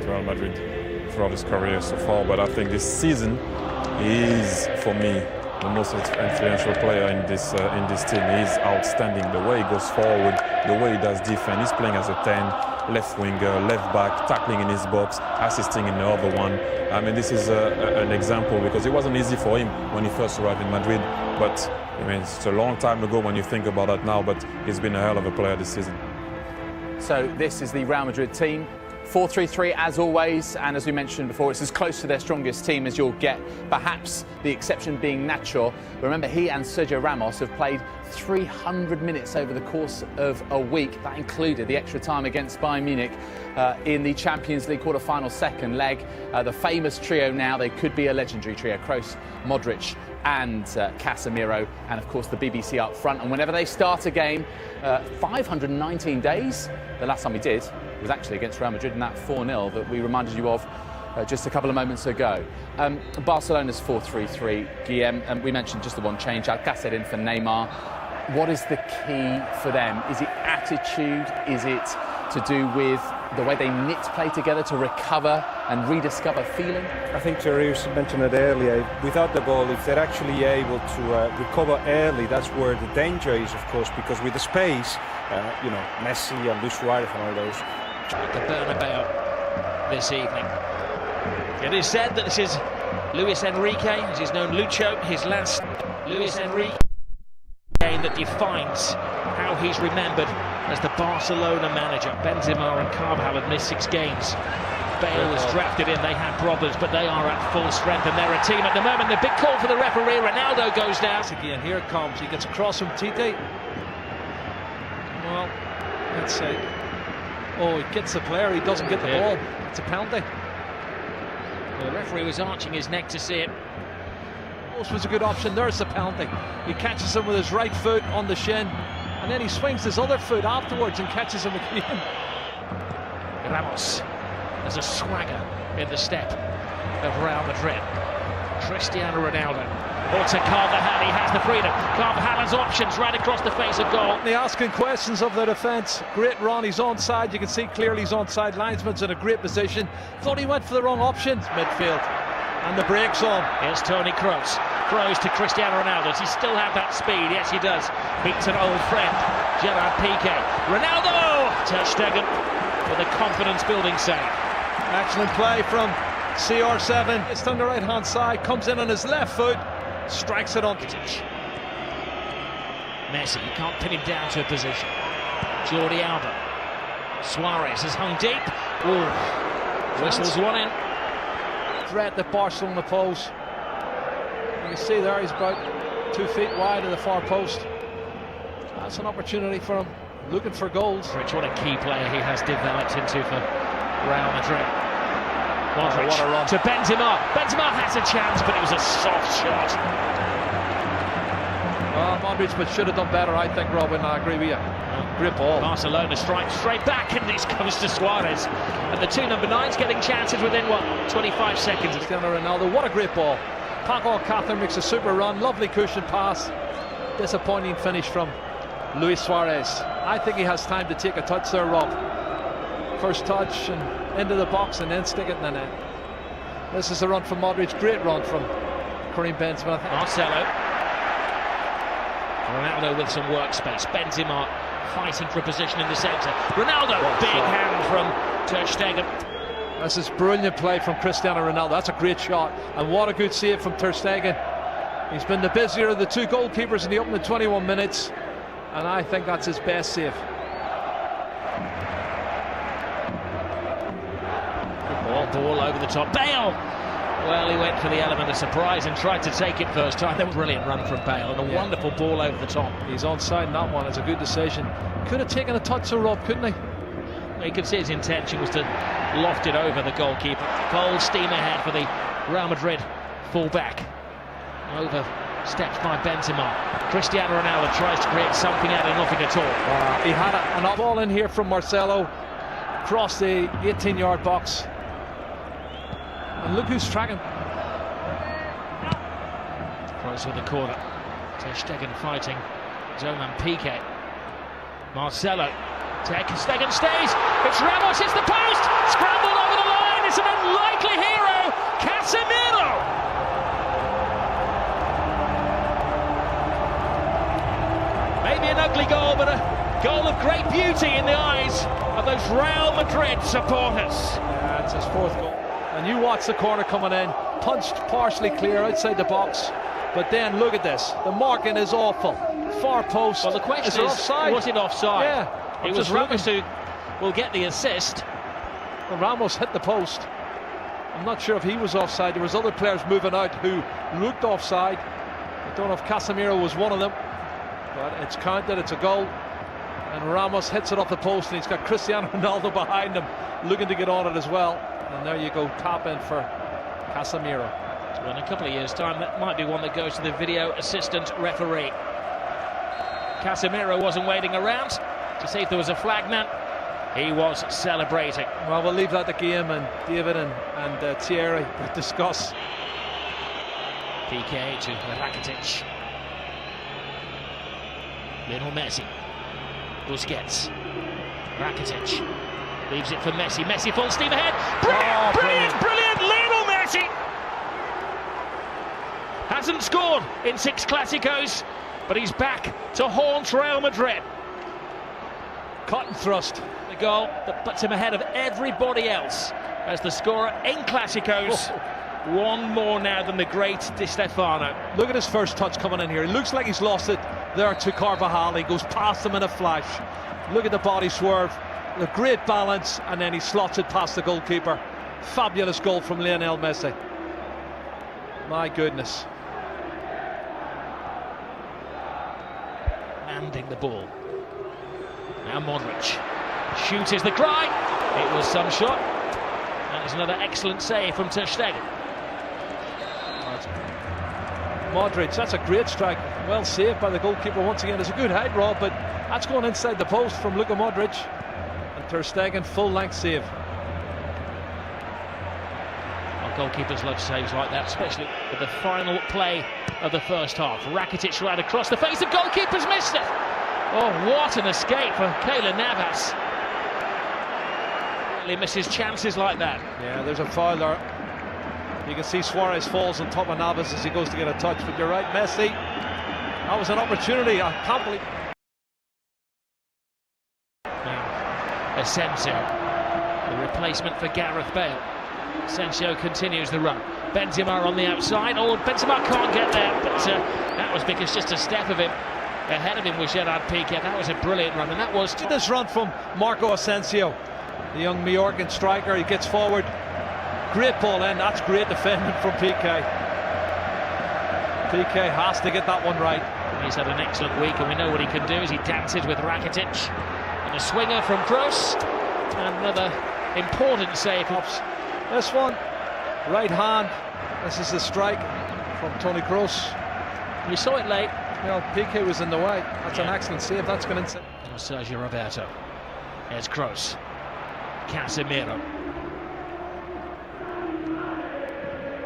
Real Madrid throughout his career so far, but I think this season is, for me, the most influential player in this team. He's outstanding. The way he goes forward, the way he does defense. He's playing as a 10, left winger, left back, tackling in his box, assisting in the other one. I mean, this is an example because it wasn't easy for him when he first arrived in Madrid. But I mean, it's a long time ago when you think about that now. But he's been a hell of a player this season. So this is the Real Madrid team. 4-3-3 as always, and as we mentioned before, it's as close to their strongest team as you'll get, perhaps the exception being Nacho. Remember, he and Sergio Ramos have played 300 minutes over the course of a week. That included the extra time against Bayern Munich in the Champions League quarter-final second leg. The famous trio now, they could be a legendary trio, Kroos, Modric and Casemiro, and of course the BBC up front. And whenever they start a game, 519 days, the last time we did was actually against Real Madrid in that 4-0 that we reminded you of just a couple of moments ago. Barcelona's 4-3-3, Guillem, and we mentioned just the one change, Alcácer in for Neymar. What is the key for them? Is it attitude? Is it to do with the way they knit play together to recover and rediscover feeling? I think Thierry mentioned it earlier. Without the ball, if they're actually able to recover early, that's where the danger is, of course, because with the space, Messi and Luis Suarez and all those. At the Bernabeu this evening. It is said that this is Luis Enrique, as he's known Lucho, his last Luis Enrique game that defines how he's remembered as the Barcelona manager. Benzema and Carvajal had missed 6 games. Bale was drafted in, they had problems, but they are at full strength and they're a team at the moment. The big call for the referee, Ronaldo goes down. Again, here it comes, he gets across from Tite. Well, let's say, he gets the player, he doesn't get the ball. It's a penalty. The referee was arching his neck to see it. This was a good option, there's the penalty. He catches him with his right foot on the shin, and then he swings his other foot afterwards and catches him again. Ramos, there's a swagger in the step of Real Madrid. Cristiano Ronaldo. To Carvajal, he has the freedom. Carvajal has options right across the face of goal. They're asking questions of the defence. Great run, he's onside. You can see clearly he's onside. Linesman's in a great position. Thought he went for the wrong option. Midfield. And the brakes on. Here's Toni Kroos. Kroos to Cristiano Ronaldo. Does he still have that speed? Yes, he does. Beats an old friend, Gerard Piqué. Ronaldo! Ter Stegen with a confidence-building save. Excellent play from CR7. It's on the right-hand side. Comes in on his left foot. Strikes it on. Messi, you can't pin him down to a position. Jordi Alba. Suarez has hung deep. Whistles one in. Threat the Barcelona post. You can see there he's about 2 feet wide of the far post. That's an opportunity for him. Looking for goals. Rich, what a key player he has developed into for Real Madrid. Modric what a run. To Benzema. Benzema has a chance, but it was a soft shot. Modric but should have done better, I think, Robin. I agree with you. Great ball. Barcelona strikes straight back, and this comes to Suarez. And the 2 number 9s getting chances within, 25 seconds. Cristiano Ronaldo, what a great ball. Paco Alcácer makes a super run, lovely cushion pass. Disappointing finish from Luis Suarez. I think he has time to take a touch there, Rob. First touch and into the box and then stick it in the net. This is a run from Modric, great run from Karim Benzema. Marcelo. Ronaldo with some workspace. Benzema fighting for a position in the centre. Ronaldo, big hand from Ter Stegen. This is brilliant play from Cristiano Ronaldo. That's a great shot. And what a good save from Ter Stegen. He's been the busier of the 2 goalkeepers in the opening 21 minutes. And I think that's his best save. Ball over the top. Bale! Well, he went for the element of surprise and tried to take it first time. That was a brilliant run from Bale and a wonderful ball over the top. He's onside in that one. It's a good decision. Could have taken a touch of Rob, couldn't he? You could see his intention was to loft it over the goalkeeper. Full steam ahead for the Real Madrid full-back. Over steps by Benzema. Cristiano Ronaldo tries to create something out of nothing at all. He had an up ball in here from Marcelo. Across the 18-yard box. And look who's tracking. Kroos with the corner. Ter Stegen fighting. Zoman Piqué. Marcelo. Ter Stegen stays. It's Ramos. It's the post. Scrambled over the line. is an unlikely hero, Casemiro. Maybe an ugly goal, but a goal of great beauty in the eyes of those Real Madrid supporters. Yeah, it's his fourth goal. And you watch the corner coming in, punched partially clear outside the box. But then look at this, the marking is awful. Far post. Well, the question is, offside? was it offside? Yeah. It was Ramos who will get the assist. Well, Ramos hit the post. I'm not sure if he was offside. There was other players moving out who looked offside. I don't know if Casemiro was one of them. But it's counted, it's a goal. And Ramos hits it off the post, and he's got Cristiano Ronaldo behind him looking to get on it as well. And there you go, tap in for Casemiro. Well, in a couple of years' time, that might be one that goes to the video assistant referee. Casemiro wasn't waiting around to see if there was a flag now. He was celebrating. Well, we'll leave that to game, and David and Thierry will discuss. PK to Rakitic. Lionel Messi. Busquets. Rakitic. Leaves it for Messi. Messi full steam ahead. Brilliant! Lionel Messi! Hasn't scored in 6 Clásicos, but he's back to haunt Real Madrid. Cut and thrust. The goal that puts him ahead of everybody else as the scorer in Clásicos. One more now than the great Di Stefano. Look at his first touch coming in here. It looks like he's lost it there to Carvajal. He goes past him in a flash. Look at the body swerve. A great balance, and then he slots it past the goalkeeper. Fabulous goal from Lionel Messi. My goodness. Landing the ball. Now Modric. Shoot is the cry. It was some shot. That is another excellent save from Ter Stegen. Modric, that's a great strike. Well saved by the goalkeeper once again. It's a good height, Rob, but that's going inside the post from Luka Modric. And Ter Stegen, full-length save. Well, goalkeepers love saves like that, especially with the final play of the first half. Rakitic right across the face. The goalkeeper's missed it. Oh, what an escape for Keylor Navas. He misses chances like that. Yeah, there's a foul there. You can see Suarez falls on top of Navas as he goes to get a touch, but you're right, Messi. That was an opportunity. I can't believe. Now, Asensio, the replacement for Gareth Bale. Asensio continues the run. Benzema on the outside. Oh, Benzema can't get there, but that was because just a step of him ahead of him was Gerard Piqué. That was a brilliant run, and that was this run from Marco Asensio, the young Mallorcan striker. He gets forward. Great ball in. That's great defending from Piqué. Piqué has to get that one right. He's had an excellent week, and we know what he can do as he dances with Rakitic. And a swinger from Kroos. And another important save. This one, right hand. This is the strike from Toni Kroos. We saw it late. Well, Piqué was in the way. That's an excellent save. That's going inside. Sergio Roberto. Here's Kroos. Casemiro.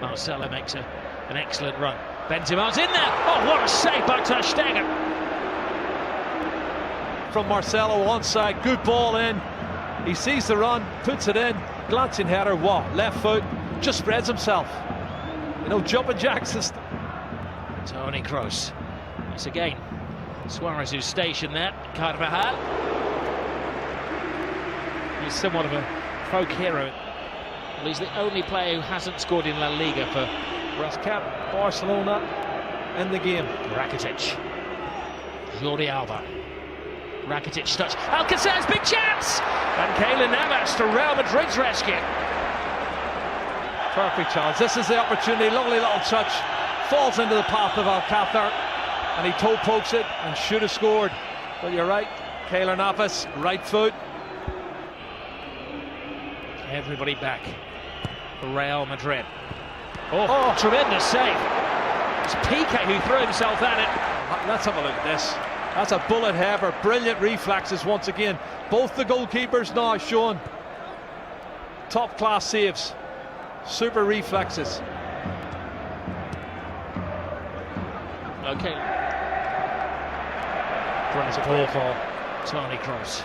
Marcelo makes an excellent run. Benzema's in there. Oh, what a save by Ter Stegen. From Marcelo onside, good ball in. He sees the run, puts it in, glancing header. What? Left foot, just spreads himself. You know, jumping jacks. Toni Kroos. Once again, Suarez who's stationed there. Carvajal. He's somewhat of a folk hero. Well, he's the only player who hasn't scored in La Liga for Cap Barcelona in the game. Rakitic. Jordi Alba. Rakitic touch. Alcacer's big chance! And Keylor Navas to Real Madrid's rescue. Perfect chance. This is the opportunity. Lovely little touch. Falls into the path of Alcacer. And he toe pokes it and should have scored. But you're right. Keylor Navas, right foot. Everybody back. Real Madrid. Oh, tremendous save. It's Piqué who threw himself at it. Let's have a look at this. That's a bullet header. Brilliant reflexes once again. Both the goalkeepers now showing top class saves. Super reflexes. Okay. Brilliant ball for Toni Kroos.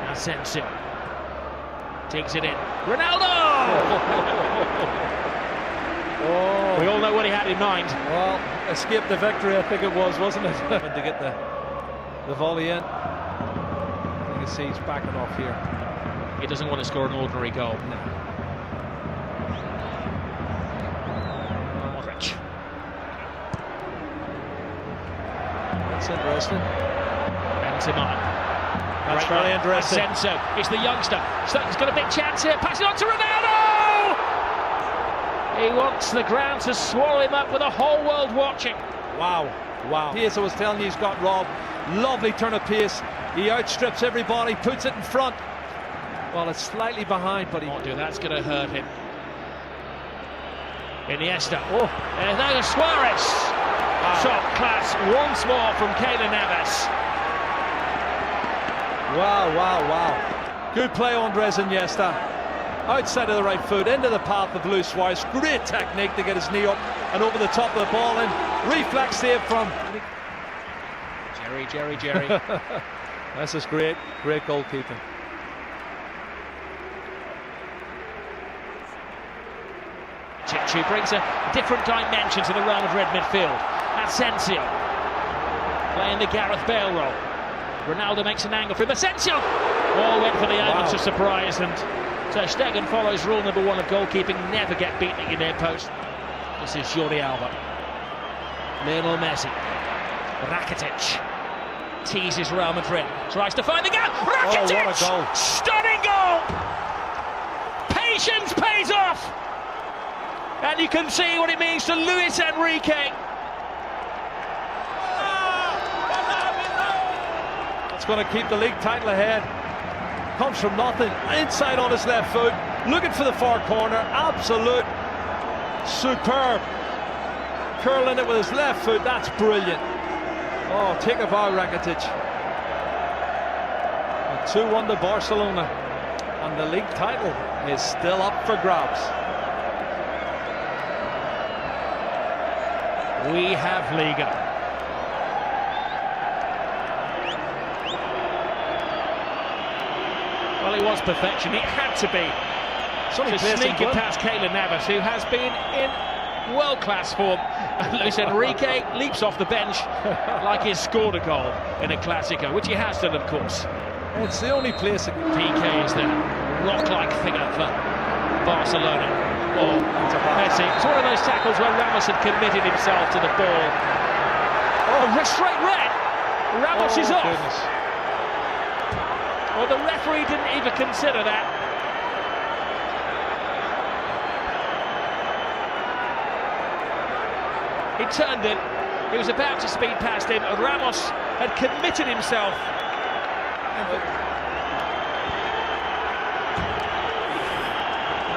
Asensio. Digs it in. Ronaldo! Oh. We all know what he had in mind. Well, escape the victory, I think it was, wasn't it? To get the volley in. I think you see he's backing off here. He doesn't want to score an ordinary goal. No. Modric. That's interesting. Benzema. That's very interesting. Asensio. It's the youngster. He's got a big chance here. Pass it on to Ronaldo! He wants the ground to swallow him up with the whole world watching. Wow, wow. Pace, I was telling you, he's got robbed. Lovely turn of pace. He outstrips everybody, puts it in front. Well, it's slightly behind, but he won't do that. That's going to hurt him. Iniesta. Oh, and now Suarez. Wow. Top class once more from Keylor Navas. Wow, wow, wow. Good play, Andres Iniesta. Outside of the right foot, into the path of Luis Suarez. Great technique to get his knee up and over the top of the ball in. Reflex save from Jerry. This is great goalkeeping. Chichu brings a different dimension to the Real Madrid midfield. Asensio playing the Gareth Bale role. Ronaldo makes an angle for him. Asensio! All went for the element of surprise, and Ter Stegen follows rule number 1 of goalkeeping: never get beaten at your near post. This is Jordi Alba. Lionel Messi. Rakitic teases Real Madrid. Tries to find the gap. Rakitic! Oh, what a goal. Stunning goal! Patience pays off! And you can see what it means to Luis Enrique. It's going to keep the league title ahead. Comes from nothing, inside on his left foot, looking for the far corner. Absolute superb. Curling it with his left foot, that's brilliant. Oh, take a bow, Rakitic. 2-1 to Barcelona, and the league title is still up for grabs. We have Liga. Well, he was perfection. It had to be. To sneak it past Keylor Navas, who has been in world-class form. Luis Enrique leaps off the bench like he's scored a goal in a Clásico, which he has done, of course. It's the only place that PK is the rock-like figure for Barcelona. Oh, Messi. It's one of those tackles where Ramos had committed himself to the ball. Oh, straight red. Ramos is off. Goodness. Well, the referee didn't even consider that. He turned it. He was about to speed past him. Ramos had committed himself.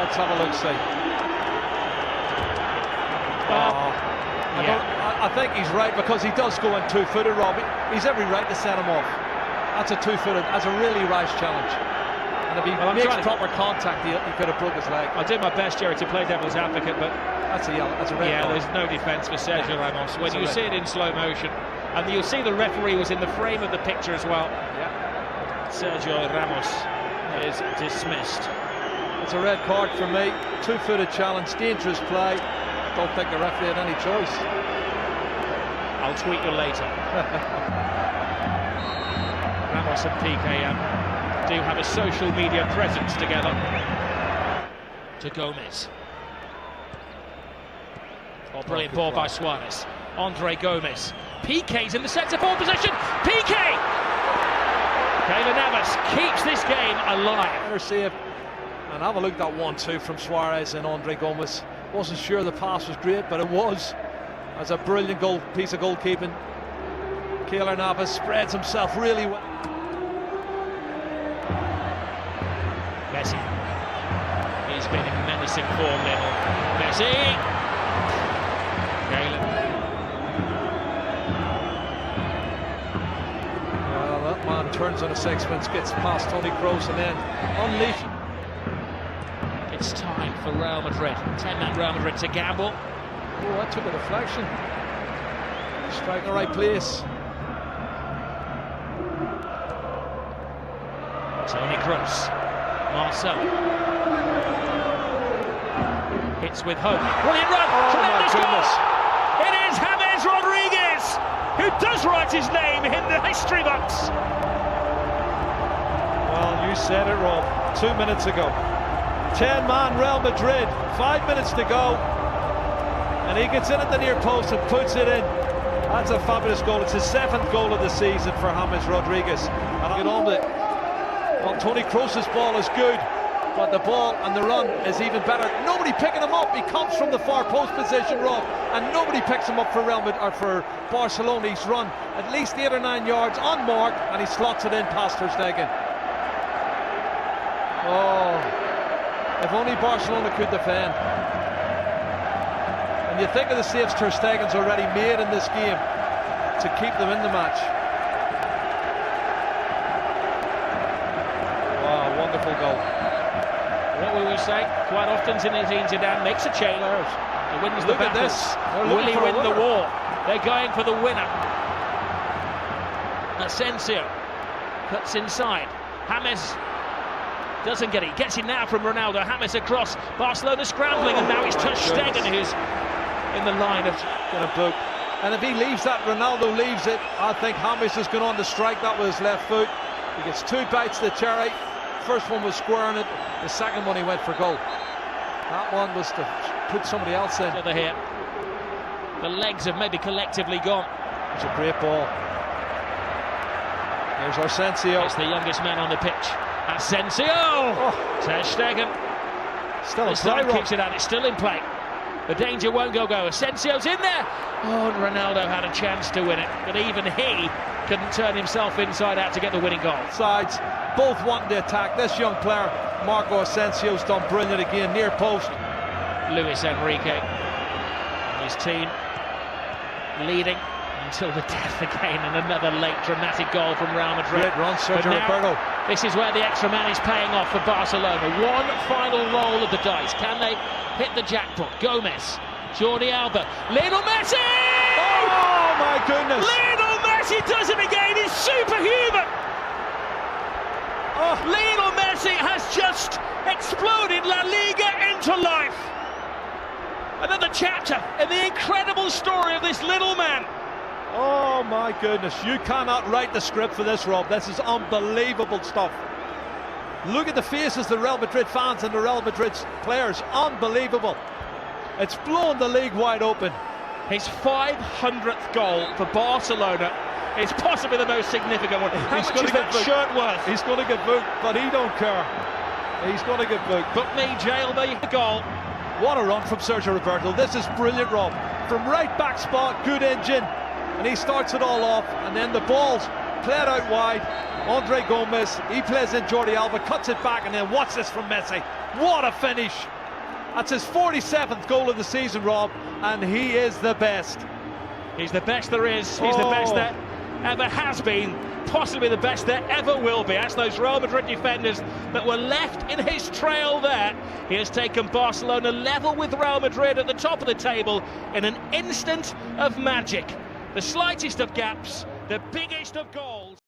Let's have a look, see. I think he's right, because he does go in two-footed, Rob. He's every right to set him off. That's a two-footed. That's a really rash challenge. And if he makes proper contact, he could have broke his leg. I did my best, Jerry, to play devil's advocate, but that's a yellow. That's a red. Yeah, ball. There's no defence for Sergio Ramos. When you see it in slow motion, and you'll see the referee was in the frame of the picture as well. Yeah. Sergio Ramos is dismissed. It's a red card for me. Two-footed challenge, dangerous play. Don't think the referee had any choice. I'll tweet you later. Ramos and PK do have a social media presence together. To Gomez. Oh, brilliant ball by Suarez. Andre Gomez. PK's in the centre-forward position. PK! Keylor Navas keeps this game alive. Better save. And have a look at that 1-2 from Suarez and Andre Gomez. Wasn't sure the pass was great, but it was. That's a brilliant piece of goalkeeping. Keylor Navas spreads himself really well. Messi. He's been in menacing form, Lionel Messi. Keylor. Well, that man turns on a sixpence, gets past Toni Kroos, and then unleashes. It's time for Real Madrid. 10-man Real Madrid to gamble. Oh, that took a deflection. Strike in the right place. Toni Kroos. Marcelo. Hits with hope. Brilliant run. Oh, Tremendous my goal. goodness. It is James Rodriguez, who does write his name in the history books. Well, you said it, Rob. 2 minutes ago. 10-man Real Madrid. 5 minutes to go. And he gets in at the near post and puts it in. That's a fabulous goal. It's his 7th goal of the season for James Rodriguez. And I get on with it. Well, Toni Kroos's ball is good, but the ball and the run is even better. Nobody picking him up. He comes from the far post position, Rob, and nobody picks him up for Real Madrid, or for Barcelona. He's run at least 8 or 9 yards on mark, and he slots it in past Ter Stegen. Oh, if only Barcelona could defend. And you think of the saves Ter Stegen's already made in this game to keep them in the match. Wow, wonderful goal. What will we say? Quite often Zinedine Zidane makes a change. He wins the Look at battle. this. Will he win the war? They're going for the winner. Asensio cuts inside. James doesn't get it. Gets it now from Ronaldo. James across. Barcelona scrambling, and now it's Ter Stegen who's in the line of Gonna boot. And if he leaves that, Ronaldo leaves it, I think James has gone on to strike that with his left foot. He gets 2 bites of the cherry. First one was squaring it. The second one he went for goal. That one was to put somebody else in. together here. The legs have maybe collectively gone. It's a great ball. Here's Asensio. It's the youngest man on the pitch. Asensio! Ter Stegen. Still in This play, time Rob. kicks it out. It's still in play. The danger won't go. Asensio's in there. Oh, and Ronaldo had a chance to win it, but even he couldn't turn himself inside out to get the winning goal. Sides, both wanting to attack. This young player, Marco Asensio's done brilliant again, near post. Luis Enrique, his team leading until the death again, and another late dramatic goal from Real Madrid. Great run, Sergio But now, Roberto. this is where the extra man is paying off for Barcelona. One final roll of the dice. Can they hit the jackpot? Gomez, Jordi Alba, Lionel Messi! Oh my goodness! Lionel Messi does it again. He's superhuman. Lionel Messi has just exploded La Liga into life. Another chapter in the incredible story of this little man. Oh my goodness, you cannot write the script for this, Rob. This is unbelievable stuff. Look at the faces of the Real Madrid fans and the Real Madrid players. Unbelievable. It's blown the league wide open. His 500th goal for Barcelona is possibly the most significant one. How He's much gonna is get that booked. shirt worth? He's going to get booked, but he don't care. He's going to get booked. Book me, jail me, goal. What a run from Sergio Roberto. This is brilliant, Rob. From right back spot, good engine. And he starts it all off, and then the ball's played out wide. Andre Gomez, he plays in Jordi Alba, cuts it back, and then watch this from Messi. What a finish. That's his 47th goal of the season, Rob, and he is the best. He's the best there is. He's the best there ever has been. Possibly the best there ever will be. That's those Real Madrid defenders that were left in his trail there. He has taken Barcelona level with Real Madrid at the top of the table in an instant of magic. The slightest of gaps, the biggest of goals.